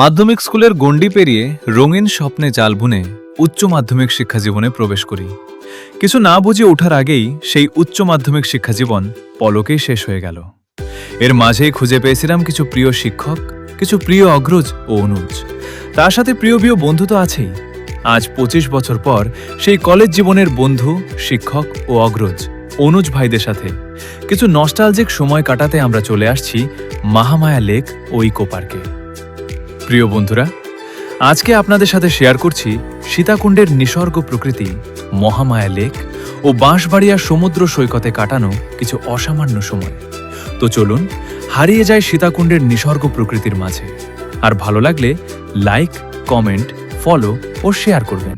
মাধ্যমিক স্কুলের গণ্ডি পেরিয়ে রঙিন স্বপ্নে জাল বুনে উচ্চ মাধ্যমিক শিক্ষাজীবনে প্রবেশ করি। কিছু না বুঝে ওঠার আগেই সেই উচ্চ মাধ্যমিক শিক্ষাজীবন পলকেই শেষ হয়ে গেল। এর মাঝেই খুঁজে পেয়েছিলাম কিছু প্রিয় শিক্ষক, কিছু প্রিয় অগ্রজ ও অনুজ, তার সাথে প্রিয় বন্ধু তো আছেই। আজ ২৫ বছর পর সেই কলেজ জীবনের বন্ধু, শিক্ষক ও অগ্রজ অনুজ ভাইদের সাথে কিছু নস্টালজিক সময় কাটাতে আমরা চলে আসছি মহামায়া লেক ও ইকো পার্কে। প্রিয় বন্ধুরা, আজকে আপনাদের সাথে শেয়ার করছি সীতাকুণ্ডের নিসর্গ প্রকৃতি, মহামায়া লেক ও বাঁশবাড়িয়া সমুদ্র সৈকতে কাটানো কিছু অসামান্য সময়। তো চলুন হারিয়ে যায় সীতাকুণ্ডের নিসর্গ প্রকৃতির মাঝে। আর ভালো লাগলে লাইক, কমেন্ট, ফলো ও শেয়ার করবেন।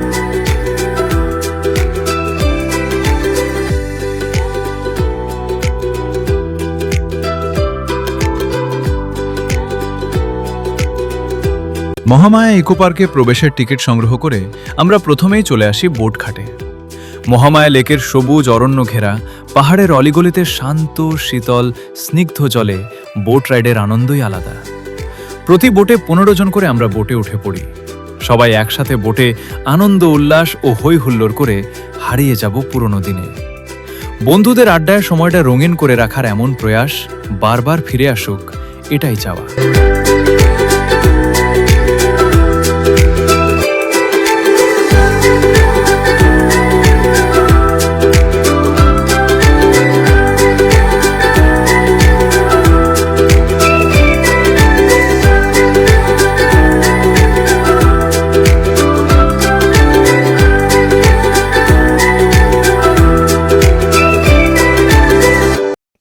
মহামায়া ইকো পার্কে প্রবেশের টিকিট সংগ্রহ করে আমরা প্রথমেই চলে আসি বোট ঘাটে। মহামায়া লেকের সবুজ অরণ্য ঘেরা পাহাড়ের অলিগলিতে শান্ত, শীতল, স্নিগ্ধ জলে বোট রাইডের আনন্দই আলাদা। প্রতি বোটে ১৫ জন করে আমরা বোটে উঠে পড়ি। সবাই একসাথে বোটে আনন্দ, উল্লাস ও হৈ হুল্লোড় করে হারিয়ে যাব পুরনো দিনে। বন্ধুদের আড্ডায় সময়টা রঙিন করে রাখার এমন প্রয়াস বারবার ফিরে আসুক, এটাই চাওয়া।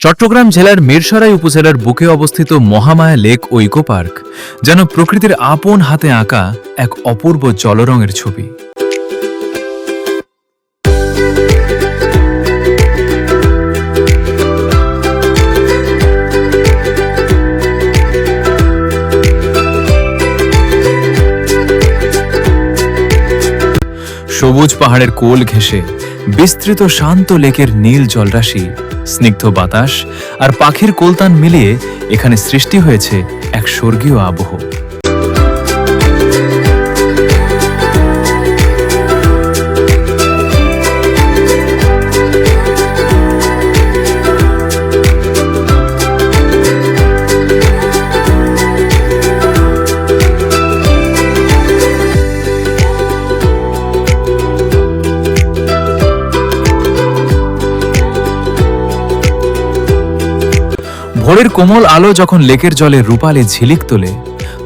চট্টগ্রাম জেলার মিরসরাই উপজেলার বুকে অবস্থিত মহামায়া লেক ও ইকো পার্ক যেন প্রকৃতির আপন হাতে আঁকা এক অপূর্ব জলরঙের ছবি। সবুজ পাহাড়ের কোল ঘেঁষে বিস্তৃত শান্ত লেকের নীল জলরাশি, স্নিগ্ধ বাতাস আর পাখির কোলতান মিলিয়ে এখানে সৃষ্টি হয়েছে এক স্বর্গীয় আবহ। ভোরের কোমল আলো যখন লেকের জলে রূপালে ঝিলিক তোলে,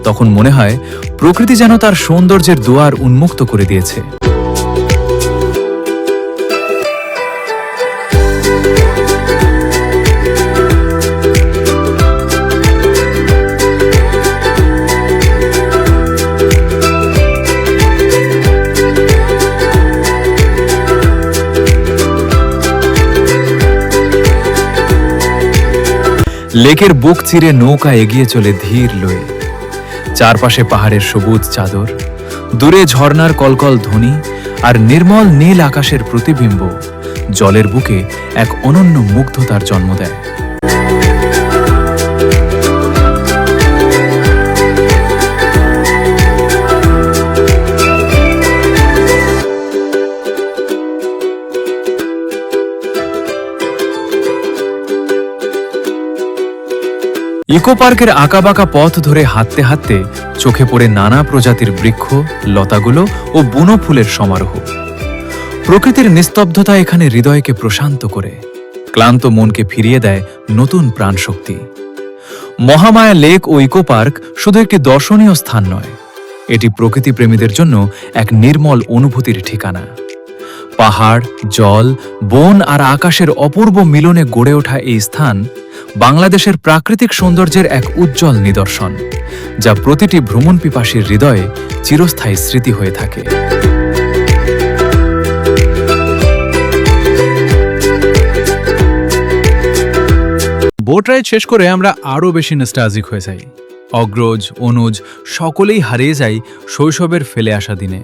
তখন মনে হয় প্রকৃতি যেন তার সৌন্দর্যের দুয়ার উন্মুক্ত করে দিয়েছে। লেকের বুক চিরে নৌকা এগিয়ে চলে ধীর লয়ে। চারপাশে পাহাড়ের সবুজ চাদর, দূরে ঝর্ণার কলকল ধ্বনি আর নির্মল নীল আকাশের প্রতিবিম্ব জলের বুকে এক অনন্য মুগ্ধতার জন্ম দেয়। ইকো পার্কের আঁকাবাঁকা পথ ধরে হাঁটতে হাঁটতে চোখে পড়ে নানা প্রজাতির বৃক্ষ, লতাগুলো ও বুনো ফুলের সমারোহ। প্রকৃতির নিস্তব্ধতা এখানে হৃদয়কে প্রশান্ত করে, ক্লান্ত মনকে ফিরিয়ে দেয় নতুন প্রাণশক্তি। মহামায়া লেক ও ইকো পার্ক শুধু একটি দর্শনীয় স্থান নয়, এটি প্রকৃতি প্রেমীদের জন্য এক নির্মল অনুভূতির ঠিকানা। পাহাড়, জল, বন আর আকাশের অপূর্ব মিলনে গড়ে ওঠা এই স্থান বাংলাদেশের প্রাকৃতিক সৌন্দর্যের এক উজ্জ্বল নিদর্শন, যা প্রতিটি ভ্রমণ পিপাসীর হৃদয়ে চিরস্থায়ী স্মৃতি হয়ে থাকে। বোট রাইড শেষ করে আমরা আরও বেশি নস্টালজিক হয়ে যাই। অগ্রজ, অনুজ সকলেই হারিয়ে যায় শৈশবের ফেলে আসা দিনে।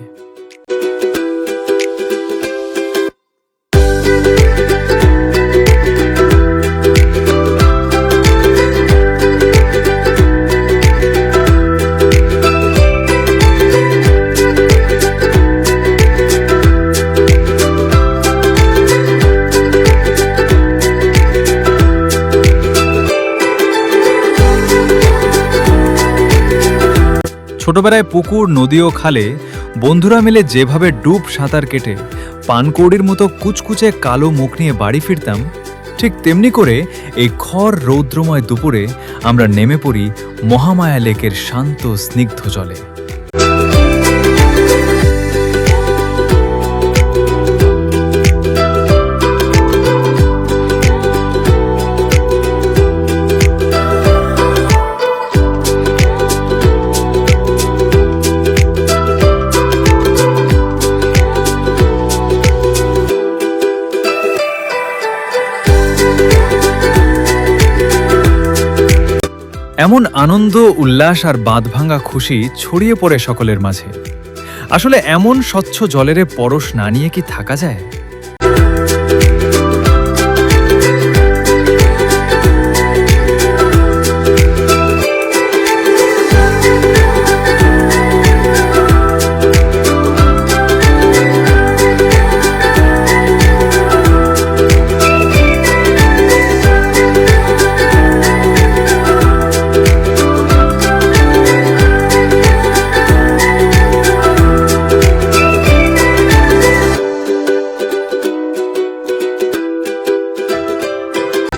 ছোটবেলায় পুকুর, নদী ও খালে বন্ধুরা মিলে যেভাবে ডুব সাঁতার কেটে পানকৌড়ির মতো কুচকুচে কালো মুখ নিয়ে বাড়ি ফিরতাম, ঠিক তেমনি করে এই খড় রৌদ্রময় দুপুরে আমরা নেমে পড়ি মহামায়া লেকের শান্ত স্নিগ্ধ জলে। এমন আনন্দ, উল্লাস আর বাঁধভাঙা খুশি ছড়িয়ে পড়ে সকলের মাঝে। আসলে এমন স্বচ্ছ জলের পরশ না নিয়ে কি থাকা যায়?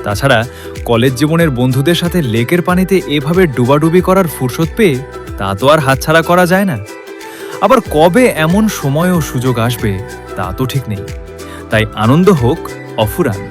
তাছাড়া কলেজ জীবনের বন্ধুদের সাথে লেকের পানিতে এভাবে ডুবাডুবি করার ফুরসত পেয়ে তা তো আর হাতছাড়া করা যায় না। আবার কবে এমন সময় ও সুযোগ আসবে তা তো ঠিক নেই। তাই আনন্দ হোক অফুরান।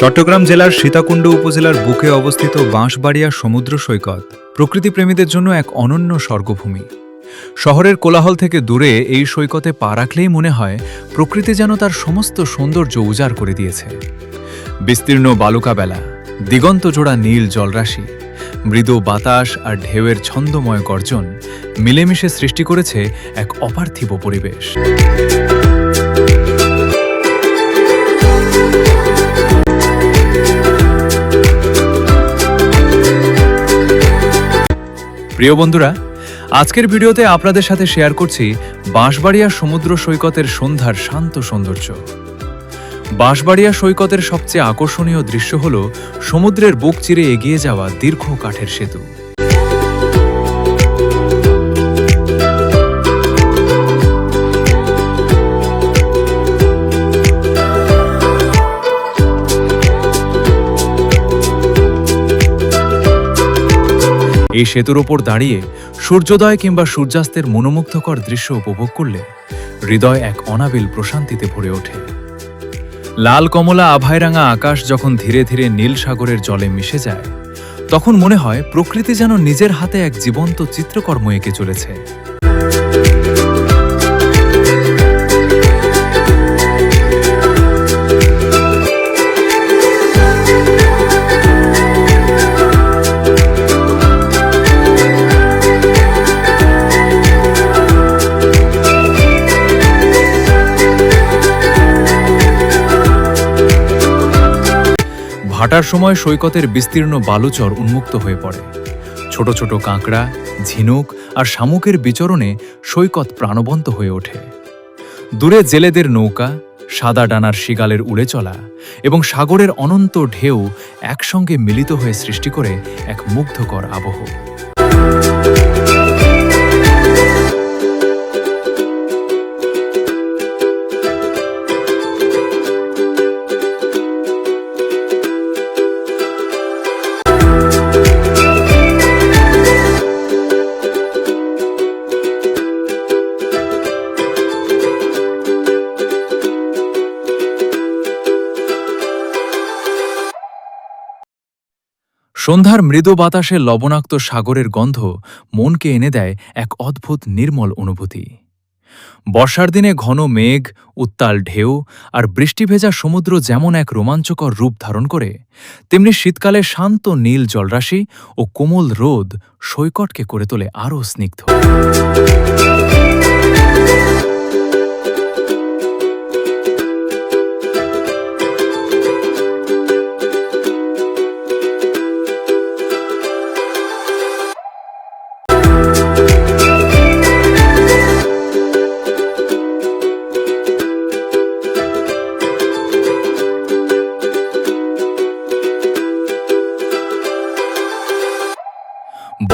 চট্টগ্রাম জেলার সীতাকুণ্ড উপজেলার বুকে অবস্থিত বাঁশবাড়িয়া সমুদ্র সৈকত প্রকৃতিপ্রেমীদের জন্য এক অনন্য স্বর্গভূমি। শহরের কোলাহল থেকে দূরে এই সৈকতে পা রাখলেই মনে হয় প্রকৃতি যেন তার সমস্ত সৌন্দর্য উজাড় করে দিয়েছে। বিস্তীর্ণ বালুকাবেলা, দিগন্তজোড়া নীল জলরাশি, মৃদু বাতাস আর ঢেউয়ের ছন্দময় গর্জন মিলেমিশে সৃষ্টি করেছে এক অপার্থিব পরিবেশ। প্রিয় বন্ধুরা, আজকের ভিডিওতে আপনাদের সাথে শেয়ার করছি বাঁশবাড়িয়া সমুদ্র সৈকতের সন্ধ্যার শান্ত সৌন্দর্য। বাঁশবাড়িয়া সৈকতের সবচেয়ে আকর্ষণীয় দৃশ্য হল সমুদ্রের বুক চিরে এগিয়ে যাওয়া দীর্ঘ কাঠের সেতু। এই সেতুর ওপর দাঁড়িয়ে সূর্যোদয় কিংবা সূর্যাস্তের মনোমুগ্ধকর দৃশ্য উপভোগ করলে হৃদয় এক অনাবিল প্রশান্তিতে ভরে ওঠে। লাল কমলা আভায় রাঙা আকাশ যখন ধীরে ধীরে নীল সাগরের জলে মিশে যায়, তখন মনে হয় প্রকৃতি যেন নিজের হাতে এক জীবন্ত চিত্রকর্ম এঁকে চলেছে। ভাটার সময় সৈকতের বিস্তীর্ণ বালুচর উন্মুক্ত হয়ে পড়ে। ছোট ছোট কাঁকড়া, ঝিনুক আর শামুকের বিচরণে সৈকত প্রাণবন্ত হয়ে ওঠে। দূরে জেলেদের নৌকা, সাদা ডানার শিগালের উড়ে চলা এবং সাগরের অনন্ত ঢেউ একসঙ্গে মিলিত হয়ে সৃষ্টি করে এক মুগ্ধকর আবহ। সন্ধ্যার মৃদু বাতাসে লবণাক্ত সাগরের গন্ধ মনকে এনে দেয় এক অদ্ভুত নির্মল অনুভূতি। বর্ষার দিনে ঘন মেঘ, উত্তাল ঢেউ আর বৃষ্টিভেজা সমুদ্র যেমন এক রোমাঞ্চকর রূপ ধারণ করে, তেমনি শীতকালে শান্ত নীল জলরাশি ও কোমল রোদ সৈকতকে করে তোলে আরও স্নিগ্ধ।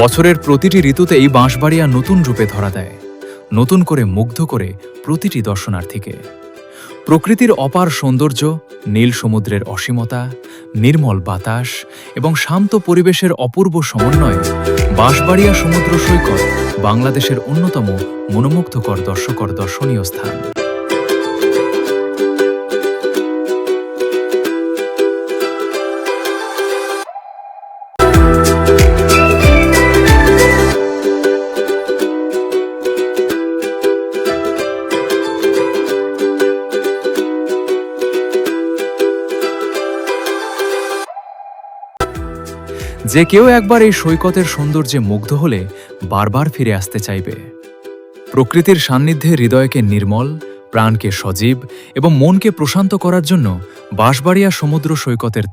বছরের প্রতিটি ঋতুতেই বাঁশবাড়িয়া নতুন রূপে ধরা দেয়, নতুন করে মুগ্ধ করে প্রতিটি দর্শনার্থীকে। প্রকৃতির অপার সৌন্দর্য, নীল সমুদ্রের অসীমতা, নির্মল বাতাস এবং শান্ত পরিবেশের অপূর্ব সমন্বয়ে বাঁশবাড়িয়া সমুদ্র সৈকত বাংলাদেশের অন্যতম মনোমুগ্ধকর দর্শনীয় স্থান। যে কেউ একবার এই সৈকতের সৌন্দর্যে মুগ্ধ হলে বারবার ফিরে আসতে চাইবে। প্রকৃতির সান্নিধ্যে হৃদয়কে নির্মল, প্রাণকে সজীব এবং মনকে প্রশান্ত করার জন্য বাঁশবাড়িয়া সমুদ্র সৈকতের